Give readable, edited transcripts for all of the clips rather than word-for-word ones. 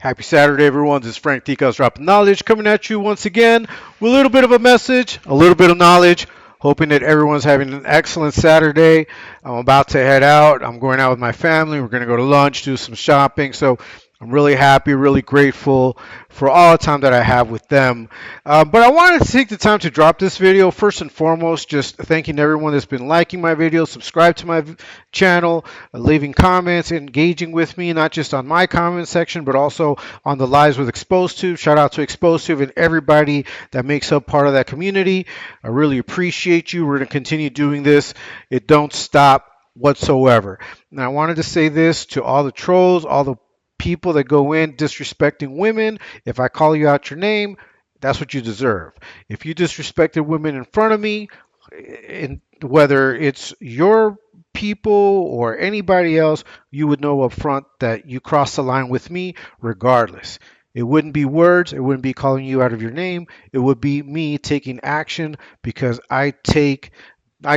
Happy Saturday, everyone. This is Frank Tico's Dropping Knowledge coming at you once again with a little bit of a message, a little bit of knowledge. Hoping that everyone's having an excellent Saturday. I'm about to head out. I'm going out with my family. We're going to go to lunch, do some shopping. So I'm really happy, really grateful for all the time that I have with them. But I wanted to take the time to drop this video. First and foremost, just thanking everyone that's been liking my videos, subscribe to my channel, leaving comments, engaging with me, not just on my comment section, but also on the lives with Exposed to. Shout out to Exposed to and everybody that makes up part of that community. I really appreciate you. We're going to continue doing this. It don't stop whatsoever. Now, I wanted to say this to all the trolls, all the people that go in disrespecting women. If I call you out your name, that's what you deserve. If you disrespected women in front of me, in whether it's your people or anybody else, you would know up front that you crossed the line with me regardless. It wouldn't be words, it wouldn't be calling you out of your name, it would be me taking action because I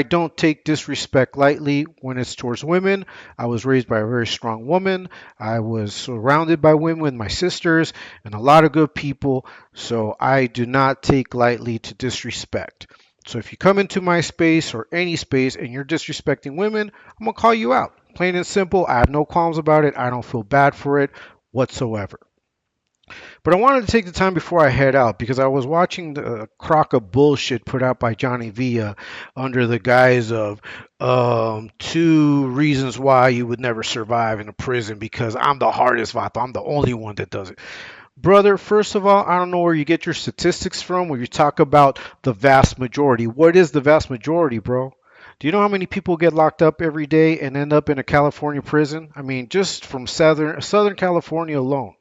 don't take disrespect lightly when it's towards women. I was raised by a very strong woman. I was surrounded by women, my sisters, and a lot of good people. So I do not take lightly to disrespect. So if you come into my space or any space and you're disrespecting women, I'm going to call you out. Plain and simple. I have no qualms about it. I don't feel bad for it whatsoever. But I wanted to take the time before I head out because I was watching the crock of bullshit put out by Johnny Villa under the guise of 2 reasons why you would never survive in a prison because I'm the hardest vato. I'm the only one that does it. Brother, first of all, I don't know where you get your statistics from when you talk about the vast majority. What is the vast majority, bro? Do you know how many people get locked up every day and end up in a California prison? I mean, just from Southern California alone.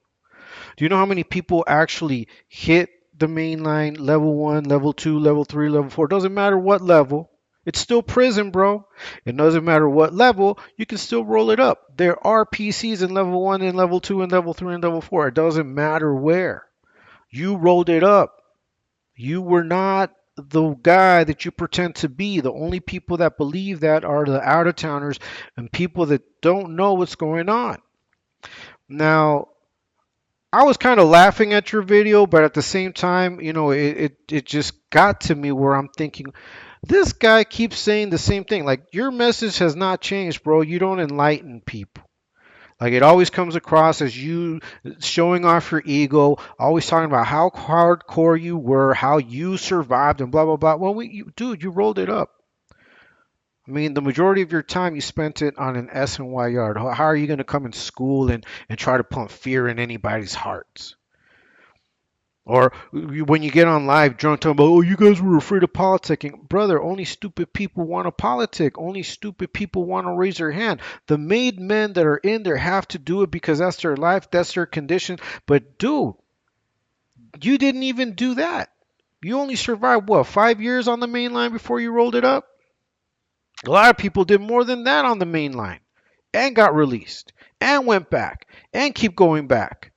Do you know how many people actually hit the main line, level 1, level 2, level 3, level 4? Doesn't matter what level. It's still prison, bro. It doesn't matter what level, you can still roll it up. There are PCs in level 1 and level 2 and level 3 and level 4. It doesn't matter where. You rolled it up. You were not the guy that you pretend to be. The only people that believe that are the out of towners and people that don't know what's going on. Now, I was kind of laughing at your video, but at the same time, it just got to me where I'm thinking, this guy keeps saying the same thing. Like, your message has not changed, bro. You don't enlighten people. Like, it always comes across as you showing off your ego, always talking about how hardcore you were, how you survived, and blah, blah, blah. Well, dude, you rolled it up. I mean, the majority of your time you spent it on an SNY yard. How are you going to come in school and try to pump fear in anybody's hearts? Or when you get on live drunk talking about, oh, you guys were afraid of politicking. Brother, only stupid people want to politic. Only stupid people want to raise their hand. The made men that are in there have to do it because that's their life, that's their condition. But dude, you didn't even do that. You only survived, what, 5 years on the main line before you rolled it up? A lot of people did more than that on the main line and got released and went back and keep going back.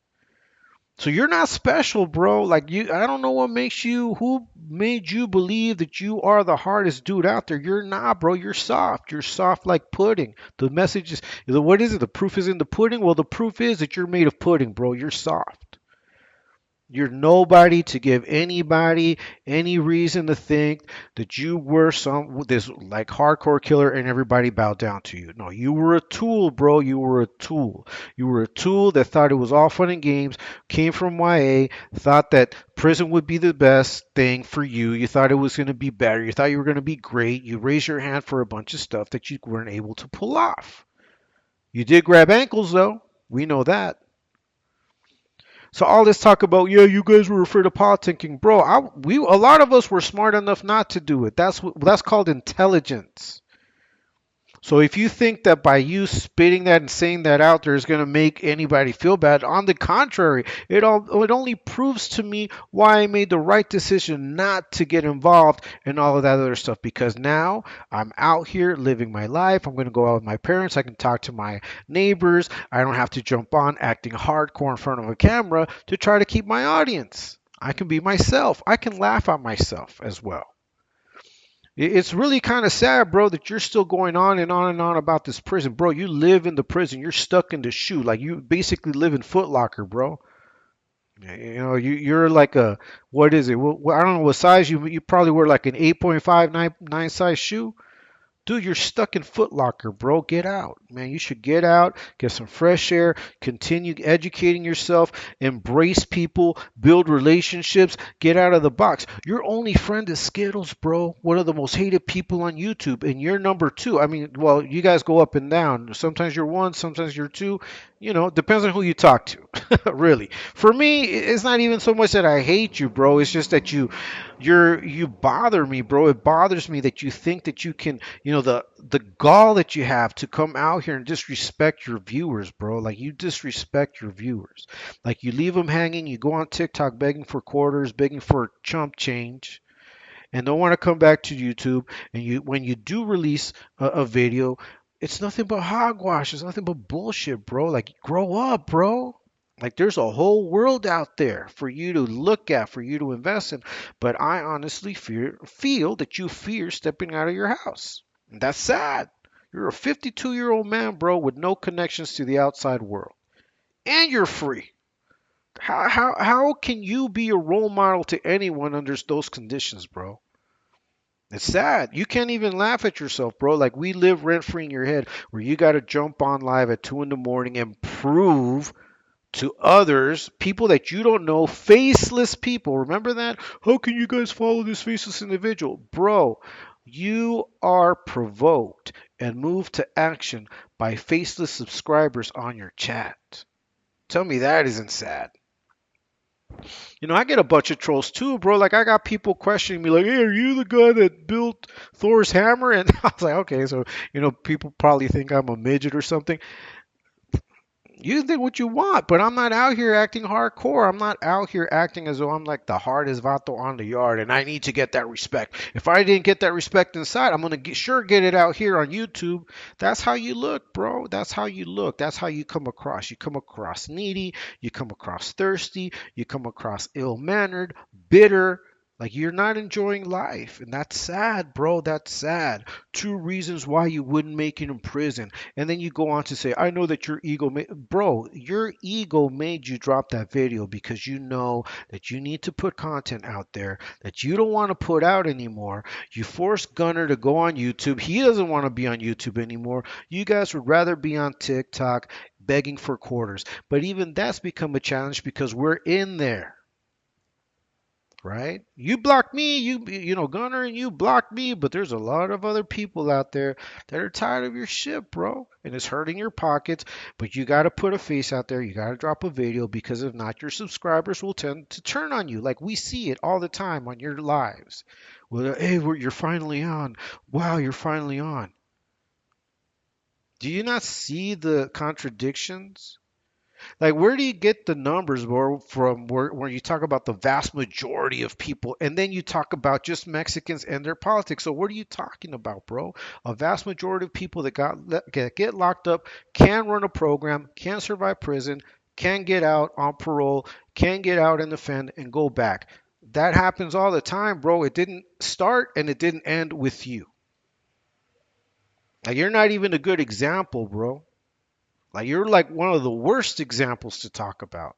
So you're not special, bro. Like, I don't know who made you believe that you are the hardest dude out there. You're not, bro. You're soft. You're soft like pudding. The message is, what is it? The proof is in the pudding? Well, the proof is that you're made of pudding, bro. You're soft. You're nobody to give anybody any reason to think that you were this like hardcore killer and everybody bowed down to you. No, you were a tool, bro. You were a tool. You were a tool that thought it was all fun and games, came from YA, thought that prison would be the best thing for you. You thought it was going to be better. You thought you were going to be great. You raised your hand for a bunch of stuff that you weren't able to pull off. You did grab ankles, though. We know that. So all this talk about, yeah, you guys were afraid of politicking, bro. A lot of us were smart enough not to do it. That's called intelligence. So if you think that by you spitting that and saying that out there is going to make anybody feel bad, on the contrary, it only proves to me why I made the right decision not to get involved in all of that other stuff. Because now I'm out here living my life. I'm going to go out with my parents. I can talk to my neighbors. I don't have to jump on acting hardcore in front of a camera to try to keep my audience. I can be myself. I can laugh at myself as well. It's really kind of sad, bro, that you're still going on and on and on about this prison. Bro, you live in the prison. You're stuck in the shoe. Like, you basically live in Foot Locker, bro. You're like a, what is it? I don't know what size you probably wear, like an 8.5 9 size shoe. Dude, you're stuck in Foot Locker, bro. Get out, man. You should get out, get some fresh air, continue educating yourself, embrace people, build relationships, get out of the box. Your only friend is Skittles, bro. One of the most hated people on YouTube, and you're number two. I mean, well, you guys go up and down. Sometimes you're one, sometimes you're two. Depends on who you talk to, really. For me, it's not even so much that I hate you, bro. It's just that you bother me, bro. It bothers me that you think that you can, the gall that you have to come out here and disrespect your viewers, bro. Like, you disrespect your viewers. Like, you leave them hanging. You go on TikTok begging for quarters, begging for chump change, and don't want to come back to YouTube. And when you do release a video, it's nothing but hogwash. It's nothing but bullshit, bro. Like, grow up, bro. Like, there's a whole world out there for you to look at, for you to invest in. But I honestly feel that you fear stepping out of your house. And that's sad. You're a 52-year-old man, bro, with no connections to the outside world. And you're free. How can you be a role model to anyone under those conditions, bro? It's sad. You can't even laugh at yourself, bro. Like, we live rent free in your head where you got to jump on live at 2 in the morning and prove to others, people that you don't know, faceless people. Remember that? How can you guys follow this faceless individual? Bro, you are provoked and moved to action by faceless subscribers on your chat. Tell me that isn't sad. I get a bunch of trolls too, bro. Like, I got people questioning me, like, "Hey, are you the guy that built Thor's hammer?" And I was like, "Okay, so people probably think I'm a midget or something." You can think what you want, but I'm not out here acting hardcore. I'm not out here acting as though I'm like the hardest vato on the yard and I need to get that respect. If I didn't get that respect inside, I'm going to sure get it out here on YouTube. That's how you look, bro. That's how you look. That's how you come across. You come across needy. You come across thirsty. You come across ill mannered, bitter. Like, you're not enjoying life. And that's sad, bro. That's sad. Two reasons why you wouldn't make it in prison. And then you go on to say, I know that your ego bro, your ego made you drop that video because you know that you need to put content out there that you don't want to put out anymore. You forced Gunner to go on YouTube. He doesn't want to be on YouTube anymore. You guys would rather be on TikTok begging for quarters. But even that's become a challenge because we're in there. Right? You blocked me, Gunner, and you blocked me, but there's a lot of other people out there that are tired of your shit, bro. And it's hurting your pockets, but you got to put a face out there. You got to drop a video because if not, your subscribers will tend to turn on you. Like, we see it all the time on your lives. Well, hey, you're finally on. Wow, you're finally on. Do you not see the contradictions? Like, where do you get the numbers, bro, from where you talk about the vast majority of people, and then you talk about just Mexicans and their politics? So what are you talking about, bro? A vast majority of people that get locked up can run a program, can survive prison, can get out on parole, can get out and defend and go back. That happens all the time, bro. It didn't start and it didn't end with you. Like, you're not even a good example, bro. Like, you're like one of the worst examples to talk about.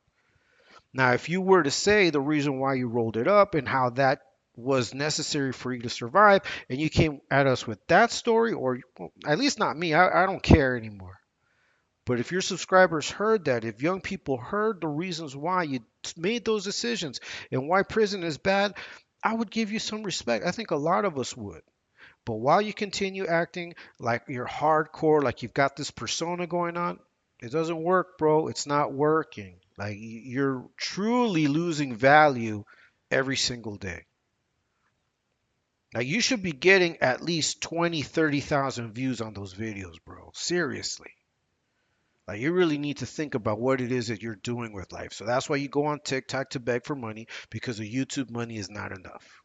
Now, if you were to say the reason why you rolled it up and how that was necessary for you to survive, and you came at us with that story, or well, at least not me, I don't care anymore. But if your subscribers heard that, if young people heard the reasons why you made those decisions and why prison is bad, I would give you some respect. I think a lot of us would. But while you continue acting like you're hardcore, like you've got this persona going on, it doesn't work, bro. It's not working. Like, you're truly losing value every single day. Now, you should be getting at least 20, 30,000 views on those videos, bro. Seriously. Like, you really need to think about what it is that you're doing with life. So that's why you go on TikTok to beg for money, because the YouTube money is not enough.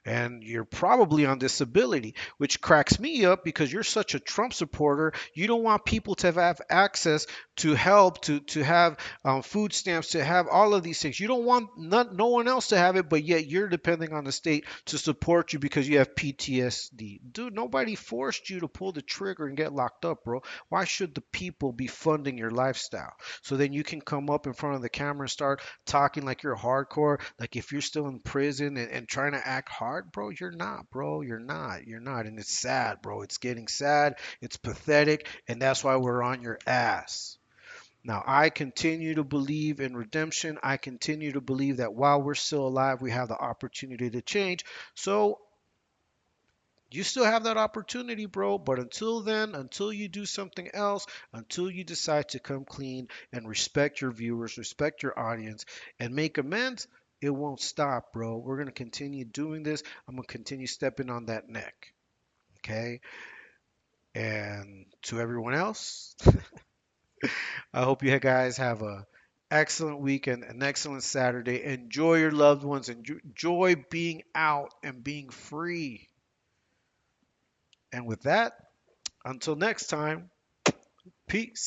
and you're probably on disability, which cracks me up because you're such a Trump supporter. You don't want people to have access to help, to have food stamps, to have all of these things. You don't want no one else to have it, but yet you're depending on the state to support you because you have PTSD. Dude, nobody forced you to pull the trigger and get locked up, bro. Why should the people be funding your lifestyle? So then you can come up in front of the camera and start talking like you're hardcore, like if you're still in prison and trying to act hard, bro, you're not, bro. You're not. You're not. And it's sad, bro. It's getting sad. It's pathetic. And that's why we're on your ass. Now, I continue to believe in redemption. I continue to believe that while we're still alive, we have the opportunity to change. So you still have that opportunity, bro. But until then, until you do something else, until you decide to come clean and respect your viewers, respect your audience, and make amends, it won't stop, bro. We're going to continue doing this. I'm going to continue stepping on that neck. Okay. And to everyone else, I hope you guys have a excellent weekend, an excellent Saturday. Enjoy your loved ones. Enjoy being out and being free. And with that, until next time, peace.